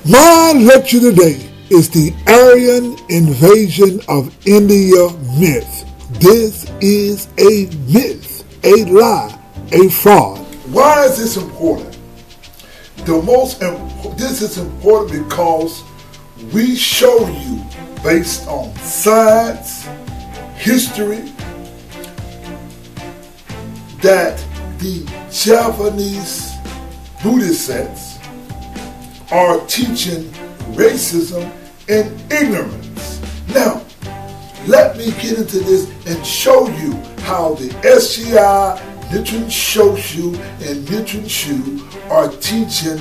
My lecture today is the Aryan Invasion of India myth. This is a myth, a lie, a fraud. Why is this important? This is important because we show you, based on science, history, that the Japanese Buddhist sects are teaching racism and ignorance. Now, let me get into this and show you how the SGI, Nichiren Shoshu, and Nichiren Shu are teaching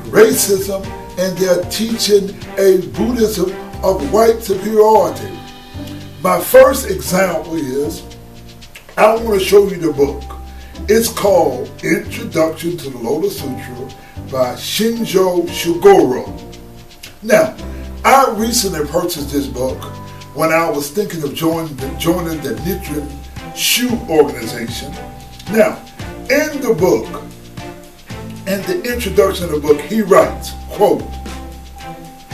racism, and they're teaching a Buddhism of white superiority. My first example is, I want to show you the book. It's called Introduction to the Lotus Sutra by Shinjo Shugoro. Now, I recently purchased this book when I was thinking of joining the Nichiren Shu organization. Now, in the book, in the introduction of the book, he writes, quote,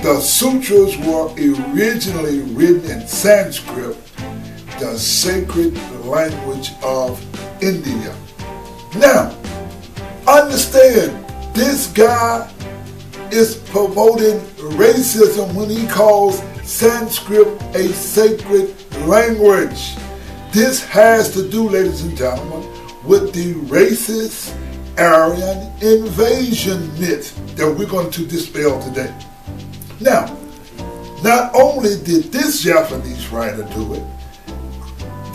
"The sutras were originally written in Sanskrit, the sacred language of India." Now, understand, this guy is promoting racism when he calls Sanskrit a sacred language. This has to do, ladies and gentlemen, with the racist Aryan invasion myth that we're going to dispel today. Now, not only did this Japanese writer do it,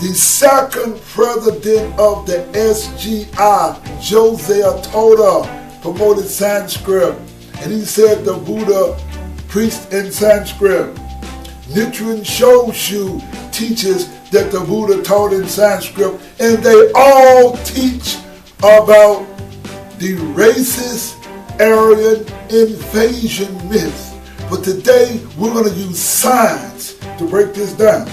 the second president of the SGI, Joseph Toda, promoted Sanskrit, and he said the Buddha preached in Sanskrit. Nichiren Shoshu teaches that the Buddha taught in Sanskrit, and they all teach about the racist Aryan invasion myth. But today we're going to use science to break this down.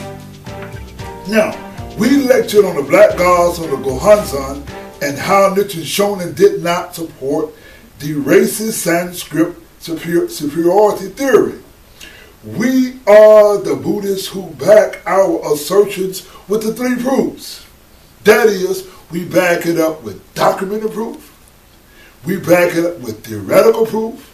Now, we lectured on the black gods of the Gohanzan and how Nichiren Shonin did not support the racist Sanskrit superiority theory. We are the Buddhists who back our assertions with the three proofs. That is, we back it up with documented proof, we back it up with theoretical proof,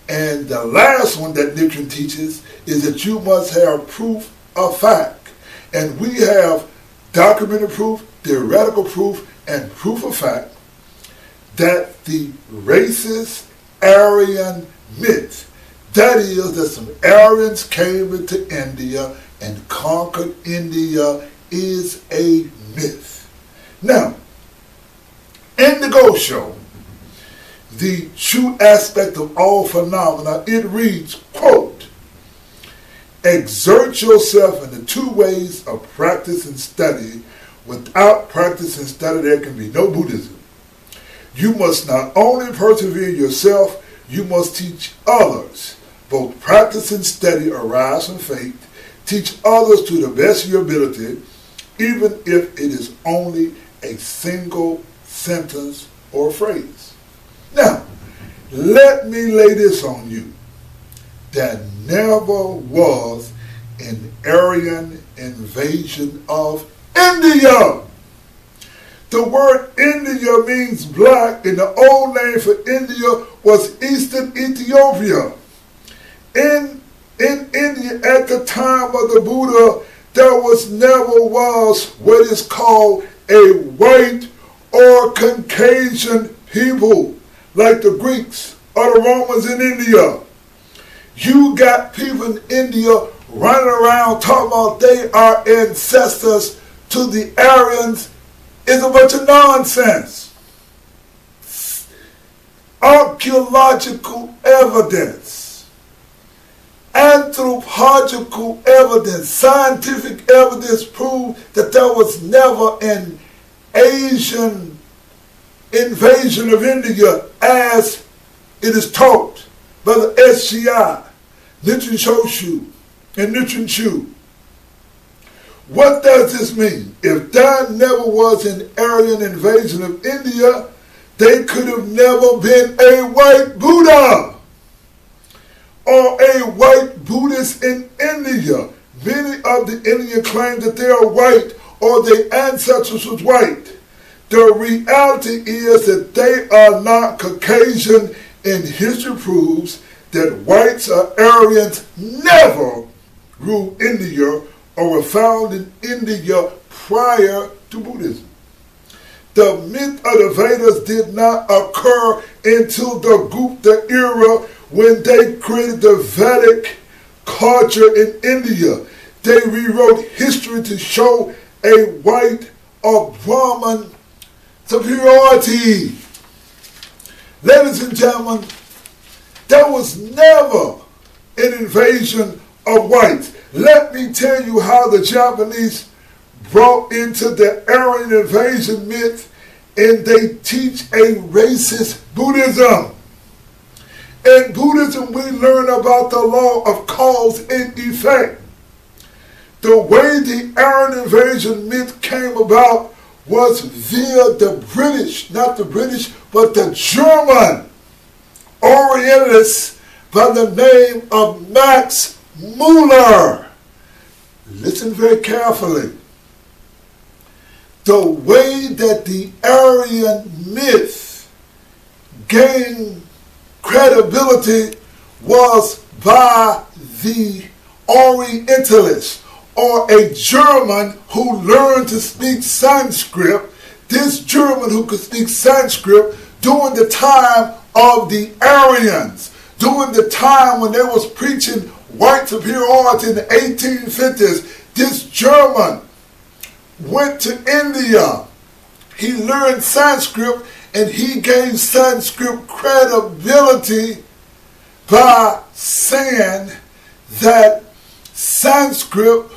and the last one that Nichiren teaches is that you must have proof of fact. And we have documented proof, theoretical proof, and proof of fact that the racist Aryan myth, that is, that some Aryans came into India and conquered India, is a myth. Now, in the Go Show, the true aspect of all phenomena, it reads, quote, "Exert yourself in the two ways of practice and study. Without practice and study, there can be no Buddhism. You must not only persevere yourself, you must teach others. Both practice and study arise from faith. Teach others to the best of your ability, even if it is only a single sentence or phrase." Now, let me lay this on you. There never was an Aryan invasion of India. The word India means black, and the old name for India was Eastern Ethiopia. In India at the time of the Buddha, there never was what is called a white or Caucasian people like the Greeks or the Romans in India. You got people in India running around talking about they are ancestors to the Aryans. Is a bunch of nonsense. Archaeological evidence, anthropological evidence, scientific evidence prove that there was never an Asian invasion of India as it is taught by the SGI, Nichiren Shoshu, and Nichiren Shu. What does this mean? If there never was an Aryan invasion of India, they could have never been a white Buddha. or a white Buddhist in India. Many of the Indians claim that they are white or their ancestors was white. The reality is that they are not Caucasian, and history proves that whites or Aryans never ruled India or were found in India prior to Buddhism. The myth of the Vedas did not occur until the Gupta era when they created the Vedic culture in India. They rewrote history to show a white or Brahman superiority. Ladies and gentlemen, there was never an invasion of whites. Let me tell you how the Japanese brought into the Aryan invasion myth, and they teach a racist Buddhism. In Buddhism, we learn about the law of cause and effect. The way the Aryan invasion myth came about was via the British, not the British, but the German Orientalists by the name of Max Muller. Listen very carefully. The way that the Aryan myth gained credibility was by the Orientalists, or a German who learned to speak Sanskrit. This German who could speak Sanskrit during the time of the Aryans, during the time when they was preaching white superiority in the 1850s, this German went to India. He learned Sanskrit, and he gave Sanskrit credibility by saying that Sanskrit,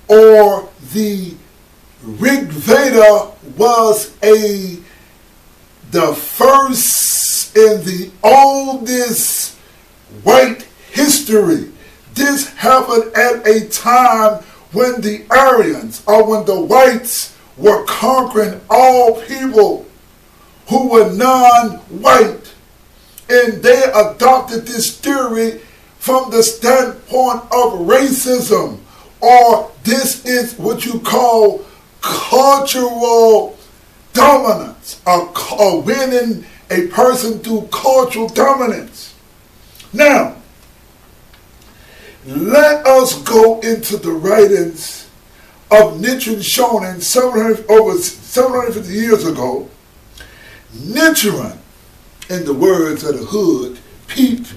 or the Rig Veda, was the first and the oldest white history. This happened at a time when the Aryans, or when the whites, were conquering all people who were non-white. And they adopted this theory from the standpoint of racism, or this is what you call cultural dominance, or winning a person through cultural dominance. Now, let us go into the writings of Nichiren Shoshu over 750 years ago. Nichiren, in the words of the hood, peeped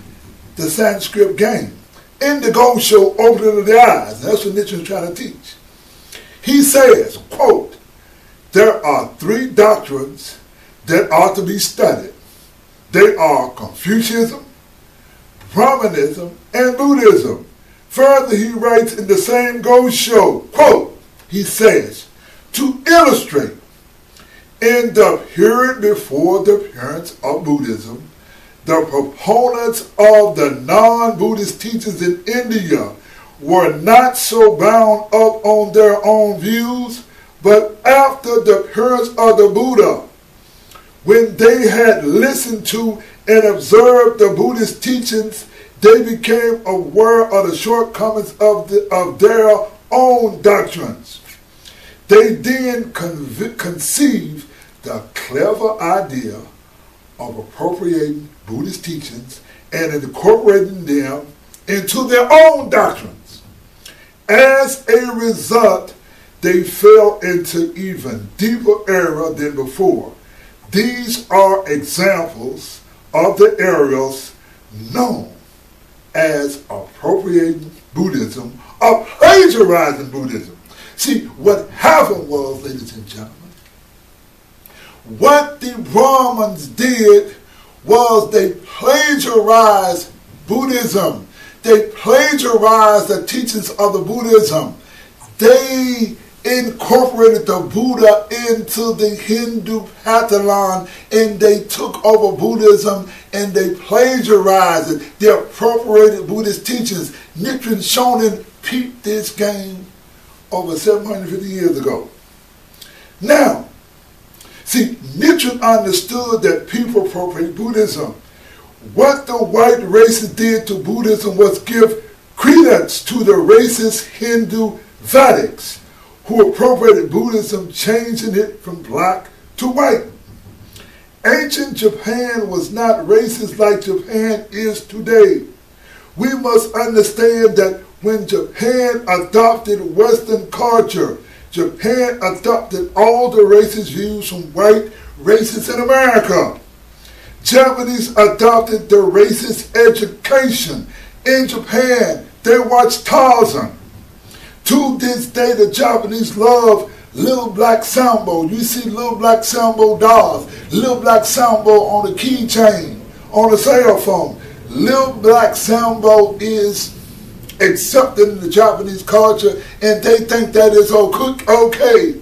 the Sanskrit game. In the Go Show, opening the eyes. That's what Nichiren's trying to teach. He says, quote, there are three doctrines that are to be studied. They are Confucianism, Brahmanism, and Buddhism. Further, he writes in the same Go Show, quote, he says, to illustrate, in the period before the appearance of Buddhism, the proponents of the non-Buddhist teachings in India were not so bound up on their own views, but after the appearance of the Buddha, when they had listened to and observed the Buddhist teachings, they became aware of the shortcomings of their own doctrines. They then conceived the clever idea of appropriating Buddhist teachings and incorporating them into their own doctrines. As a result, they fell into even deeper error than before. These are examples of the errors known as appropriating Buddhism or plagiarizing Buddhism. See, what happened was, ladies and gentlemen, what the Brahmins did was they plagiarized Buddhism. They plagiarized the teachings of the Buddhism. They incorporated the Buddha into the Hindu pantheon, and they took over Buddhism and they plagiarized it. They appropriated Buddhist teachings. Nichiren Shoshu peeped this game over 750 years ago. Now, see, Nichiren understood that people appropriate Buddhism. What the white races did to Buddhism was give credence to the racist Hindu Vedics, who appropriated Buddhism, changing it from black to white. Ancient Japan was not racist like Japan is today. We must understand that when Japan adopted Western culture, Japan adopted all the racist views from white races in America. Japanese adopted the racist education. In Japan, they watch Tarzan. To this day, the Japanese love Little Black Sambo. You see Little Black Sambo dolls, Little Black Sambo on the keychain, on the cell phone. Little Black Sambo is accepted in the Japanese culture, and they think that is okay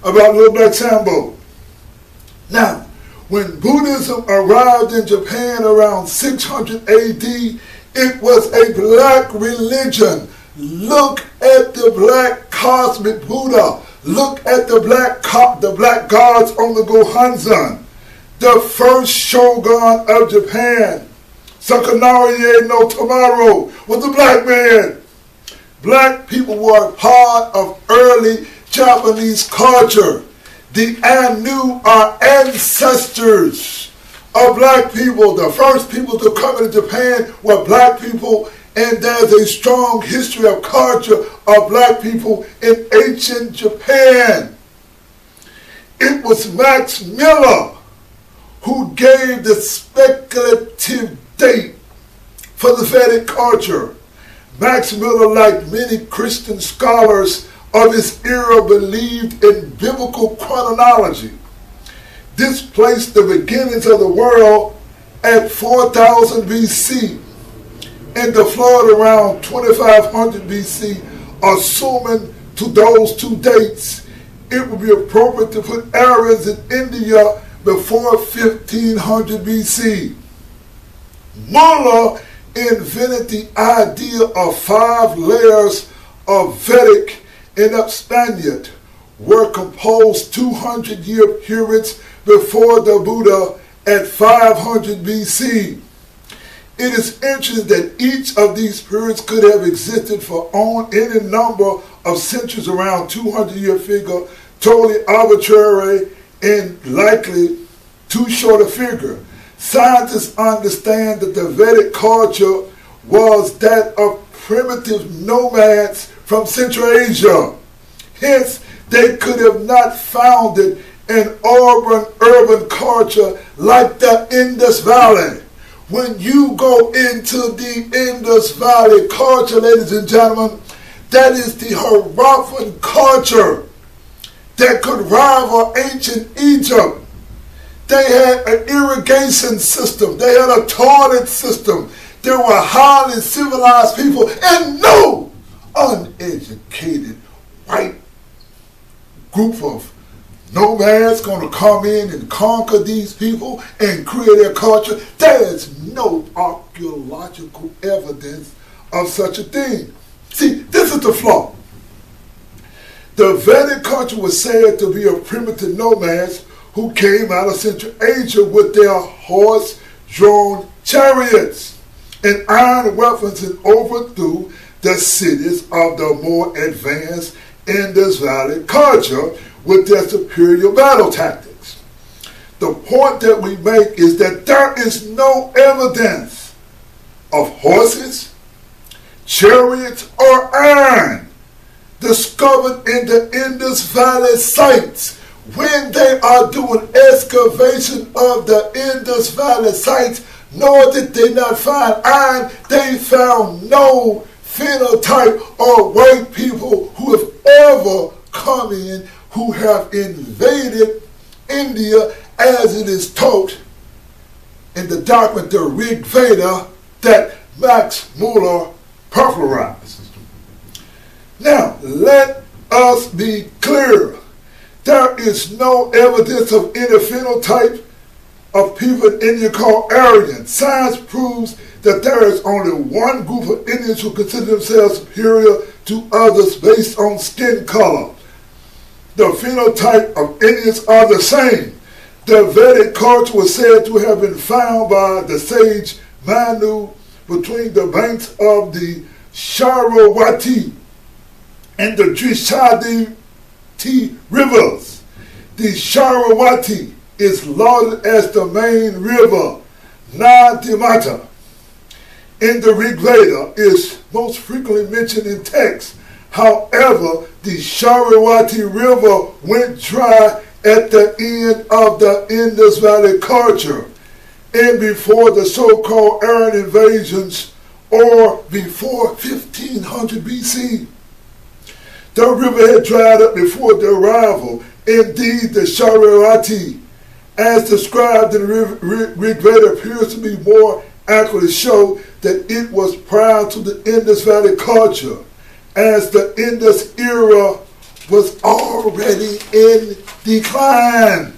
about Little Black Sambo. Now, when Buddhism arrived in Japan around 600 AD, it was a black religion. Look at the black cosmic Buddha. Look at the black gods on the Gohanzan. The first shogun of Japan, Sakanari no Tamaro, was a black man. Black people were part of early Japanese culture. The Anu are ancestors of black people. The first people to come into Japan were black people, and there's a strong history of culture of black people in ancient Japan. It was Max Miller who gave the speculative date for the Vedic culture. Max Miller, like many Christian scholars of his era, believed in biblical chronology. This placed the beginnings of the world at 4000 BC and the flood around 2500 BC. Assuming to those two dates, it would be appropriate to put Aryans in India before 1500 BC. Muller invented the idea of 5 layers of Vedic and Spaniard were composed 200-year periods before the Buddha at 500 BC. It is interesting that each of these periods could have existed for any number of centuries around 200-year figure, totally arbitrary and likely too short a figure. Scientists understand that the Vedic culture was that of primitive nomads from Central Asia. Hence, they could have not founded an urban culture like the Indus Valley. When you go into the Indus Valley culture, ladies and gentlemen, that is the Harappan culture that could rival ancient Egypt. They had an irrigation system. They had a toilet system. They were highly civilized people, and no uneducated white group of nomads going to come in and conquer these people and create their culture. There is no archaeological evidence of such a thing. See, this is the flaw. The Vedic culture was said to be of primitive nomads who came out of Central Asia with their horse-drawn chariots and iron weapons and overthrew the cities of the more advanced Indus Valley culture with their superior battle tactics. The point that we make is that there is no evidence of horses, chariots, or iron discovered in the Indus Valley sites. When they are doing excavation of the Indus Valley sites, nor did they not find iron, they found no phenotype or white people who have ever come in, who have invaded India as it is taught in the document, the Rig Veda, that Max Muller popularized. Now, let us be clear. There is no evidence of any phenotype of people in India called Aryan. Science proves that there is only one group of Indians who consider themselves superior to others based on skin color. The phenotype of Indians are the same. The Vedic culture was said to have been found by the sage Manu between the banks of the Sharavati and the Drishadati rivers. The Sharavati is lauded as the main river. Nadimata in the Rig Veda is most frequently mentioned in text. However, the Sharavati river went dry at the end of the Indus Valley culture and before the so-called Aryan invasions or before 1500 BC. The river had dried up before the arrival. Indeed, the Sharavati, as described in the Rig Veda, appears to be more accurately show that it was prior to the Indus Valley culture, as the Indus era was already in decline.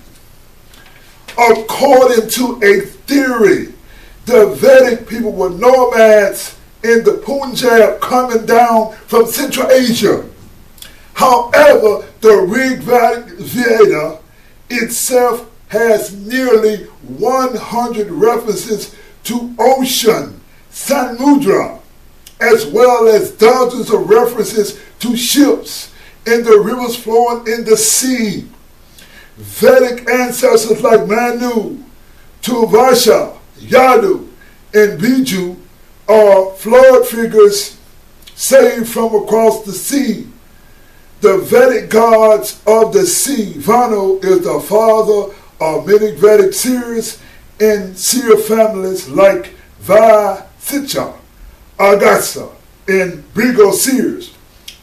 According to a theory, the Vedic people were nomads in the Punjab coming down from Central Asia. However, the Rig Veda itself has nearly 100 references to ocean, Samudra, as well as dozens of references to ships and the rivers flowing in the sea. Vedic ancestors like Manu, Turvasha, Yadu, and Biju are flawed figures saved from across the sea. The Vedic gods of the sea, Vanu is the father of many Vedic seers and seer families like Vasishtha, Agastya, and Brigo seers.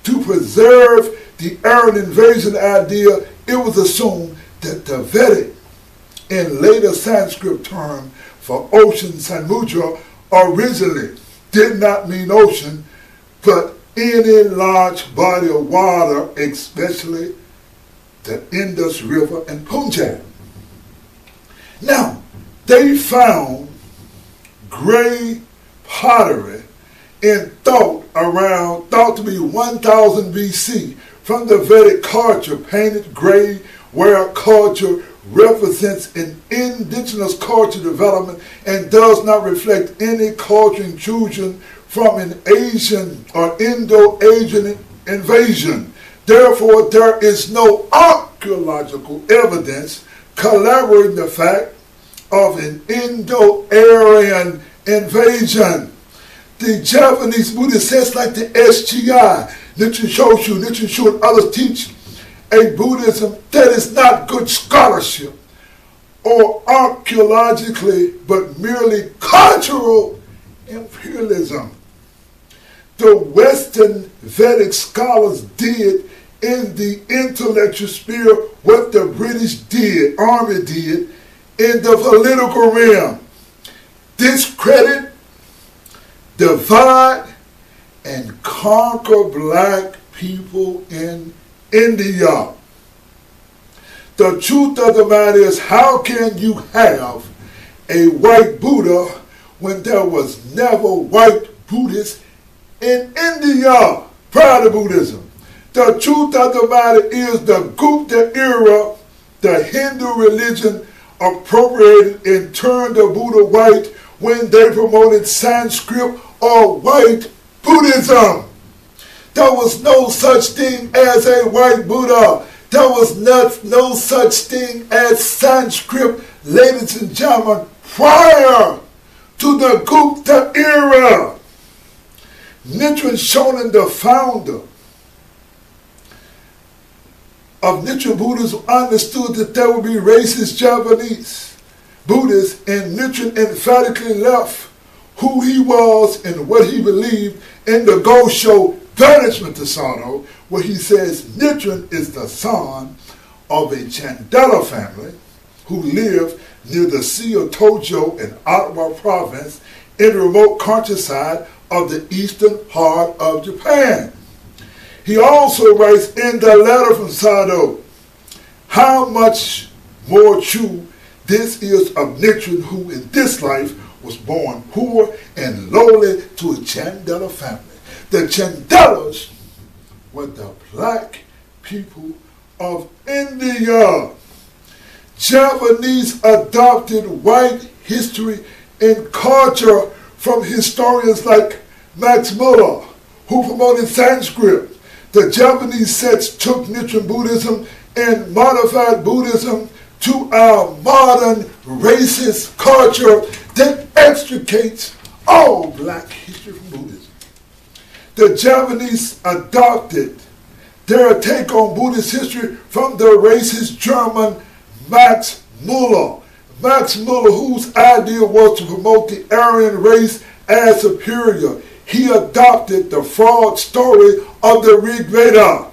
To preserve the Aryan invasion idea, it was assumed that the Vedic and later Sanskrit term for ocean, Samudra, originally did not mean ocean, but any large body of water, especially the Indus River and Punjab. Now, they found gray pottery in thought to be 1000 BC from the Vedic culture, painted gray, where culture represents an indigenous culture development and does not reflect any cultural intrusion from an Asian or Indo-Asian invasion. Therefore, there is no archaeological evidence corroborating the fact of an Indo-Aryan invasion. The Japanese Buddhist sects like the SGI, Nichiren Shoshu, Nichiren Shu, and others teach a Buddhism that is not good scholarship or archaeologically, but merely cultural imperialism. The Western Vedic scholars did in the intellectual sphere what the British Army did in the political realm. Discredit, divide, and conquer black people in India. The truth of the matter is, how can you have a white Buddha when there was never white Buddhists in India prior to Buddhism? The truth of the matter is, the Gupta era, the Hindu religion appropriated and turned the Buddha white when they promoted Sanskrit or white Buddhism. There was no such thing as a white Buddha. There was no such thing as Sanskrit, ladies and gentlemen, prior to the Gupta era. Nichiren Shoshu, the founder of Nichiren Buddhism, understood that there would be racist Japanese Buddhists, and Nichiren emphatically left who he was and what he believed in the Gosho Banishment to Sano, where he says Nichiren is the son of a Chandala family who lived near the Sea of Tojo in Ottawa province in the remote countryside of the eastern part of Japan. He also writes in the letter from Sado how much more true this is of Nichiren, who in this life was born poor and lowly to a Chandala family. The Chandalas were the black people of India. Japanese adopted white history and culture from historians like Max Muller, who promoted Sanskrit. The Japanese sects took Nichiren Buddhism and modified Buddhism to our modern racist culture that extricates all black history from Buddhism. The Japanese adopted their take on Buddhist history from the racist German Max Muller. Max Muller, whose idea was to promote the Aryan race as superior. He adopted the fraud story of the Rig Veda,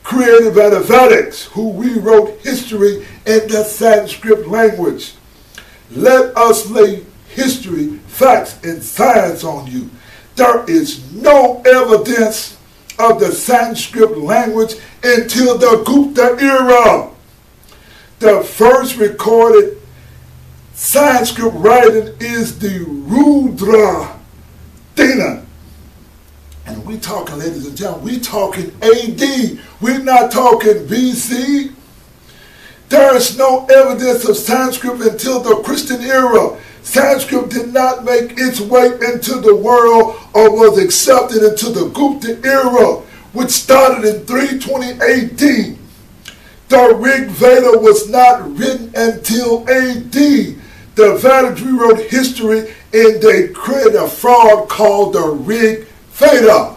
created by the Vedics, who rewrote history in the Sanskrit language. Let us lay history, facts, and science on you. There is no evidence of the Sanskrit language until the Gupta era. The first recorded Sanskrit writing is the Rudra Dina. And we talking, ladies and gentlemen, we talking AD. We're not talking BC. There is no evidence of Sanskrit until the Christian era. Sanskrit did not make its way into the world or was accepted into the Gupta era, which started in 320 AD. The Rig Veda was not written until AD. The Vedics rewrote history and they created a fraud called the Rig Veda.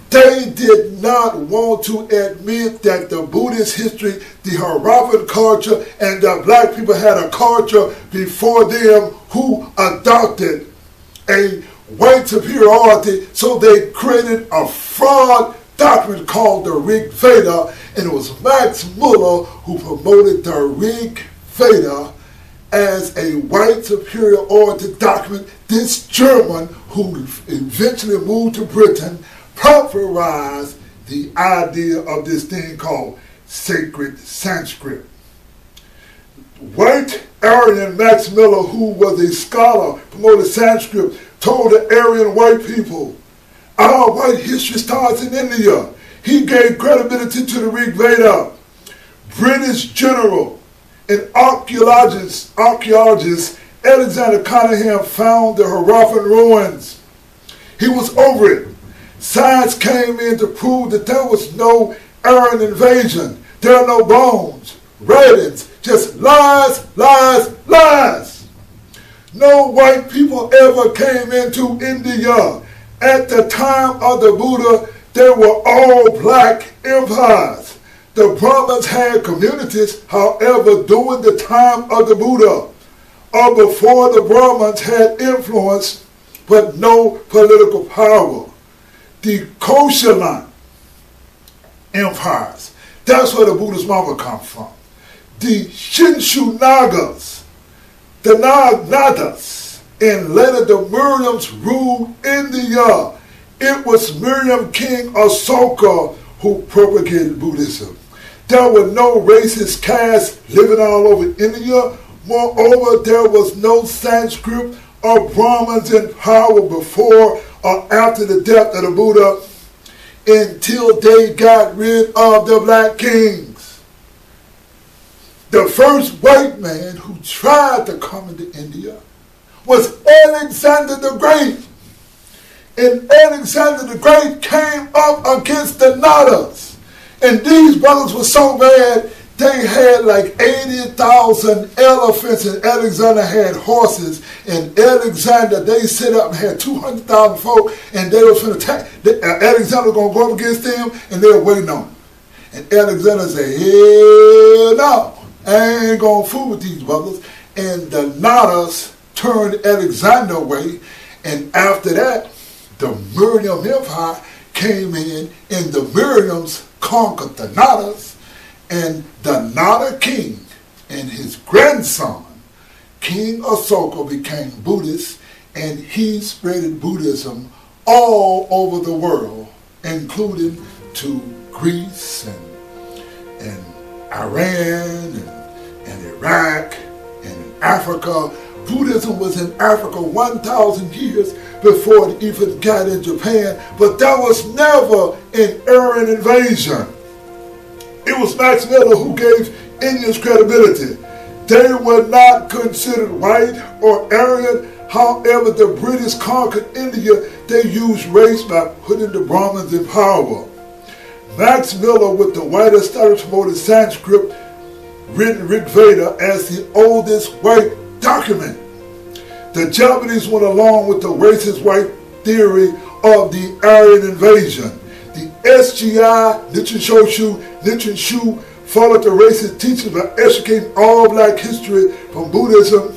They did not want to admit that the Buddhist history, the Harappan culture, and the black people had a culture before them who adopted a white superiority, so they created a fraud doctrine called the Rig Veda, and it was Max Muller who promoted the Rig Veda as a white superiority document. This German, who eventually moved to Britain, popularized the idea of this thing called sacred Sanskrit. White Aryan Max Muller, who was a scholar, promoted Sanskrit, told the Aryan white people, our white history starts in India. He gave credibility to the Rig Veda. British general and archaeologist Alexander Cunningham found the Harappan ruins. He was over it. Science came in to prove that there was no Aryan invasion. There are no bones, writings, just lies, lies, lies. No white people ever came into India. At the time of the Buddha, they were all black empires. The Brahmins had communities, however, during the time of the Buddha, or before the Brahmins had influence, but no political power. The Koshalan empires, that's where the Buddhist mama comes from. The Shinshu Nagas, the Nagas, and later the Miriams ruled India. It was Miriam King Asoka who propagated Buddhism. There were no racist castes living all over India. Moreover, there was no Sanskrit or Brahmins in power before or after the death of the Buddha until they got rid of the black kings. The first white man who tried to come into India was Alexander the Great. And Alexander the Great came up against the Nadas. And these brothers were so bad, they had like 80,000 elephants, and Alexander had horses. And Alexander, they set up and had 200,000 folk, and they was going to attack. Alexander was going to go up against them, and they were waiting on him. And Alexander said, hell no, I ain't going to fool with these brothers. And the Nadas turned Alexander away, and after that, the Miriam Empire came in, and the Miriams conquered the Nadas, and the Nada king and his grandson, King Asoka, became Buddhist, and he spread Buddhism all over the world, including to Greece and Iran and Iraq and in Africa. Buddhism was in Africa 1,000 years before it even got in Japan, but that was never an Aryan invasion. It was Max Muller who gave Indians credibility. They were not considered white or Aryan. However, the British conquered India. They used race by putting the Brahmins in power. Max Miller, with the white establishment, promoted Sanskrit, written Rig Veda, as the oldest white document. The Japanese went along with the racist white theory of the Aryan Invasion. The SGI, Nichiren Shoshu, Nichiren Shu, followed the racist teachings by extricating all black history from Buddhism,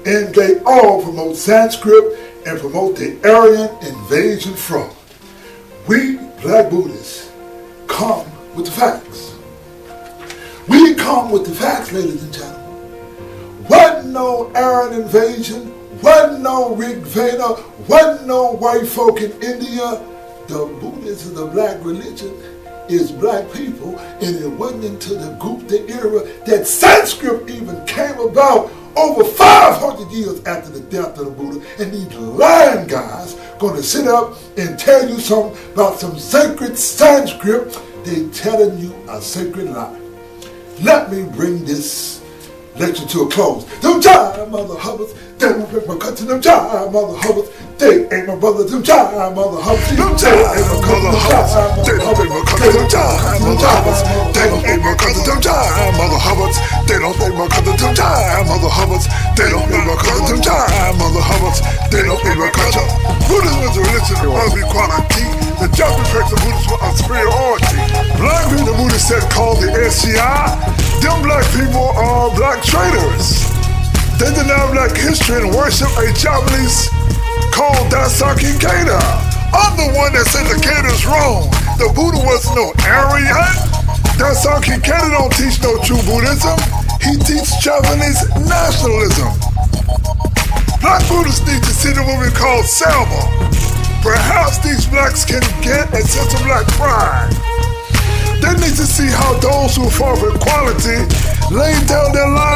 and they all promote Sanskrit and promote the Aryan Invasion fraud. We Black Buddhists come with the facts. We come with the facts, ladies and gentlemen. Wasn't no Aryan invasion, wasn't no Rig Veda, wasn't no white folk in India. The Buddhism, the black religion, is black people, and it wasn't until the Gupta era that Sanskrit even came about, over 500 years after the death of the Buddha. And these lying guys gonna sit up and tell you something about some sacred Sanskrit. They telling you a sacred lie. Let me bring this lecture to a close. Them jive mother hubbards, they won't break my country. Them jive mother hubbards, they ain't my brothers. Them jive mother hubbards, them jive ain't my cousin. They don't break my country. Them jive mother hubbards, they don't break my cousin. Them jive mother hubbards, they don't break my cousin. Them jive mother hubbards, they don't break my cousin. Them jive mother hubbards, they don't break my country. Buddhism is a religion of unequality. The Japanese practice of Buddhism are superiority. Black people, the Buddhist sect called the SCI. Them black people are black traitors. They deny black history and worship a Japanese called Daisaki Keita. I'm the one that said the Keita's wrong. The Buddha was no Aryan. Daisaki Keita don't teach no true Buddhism. He teaches Japanese nationalism. Black Buddhists need to see the movie called Selma. Perhaps these blacks can get a sense of black pride. They need to see how those who fought for equality laid down their lives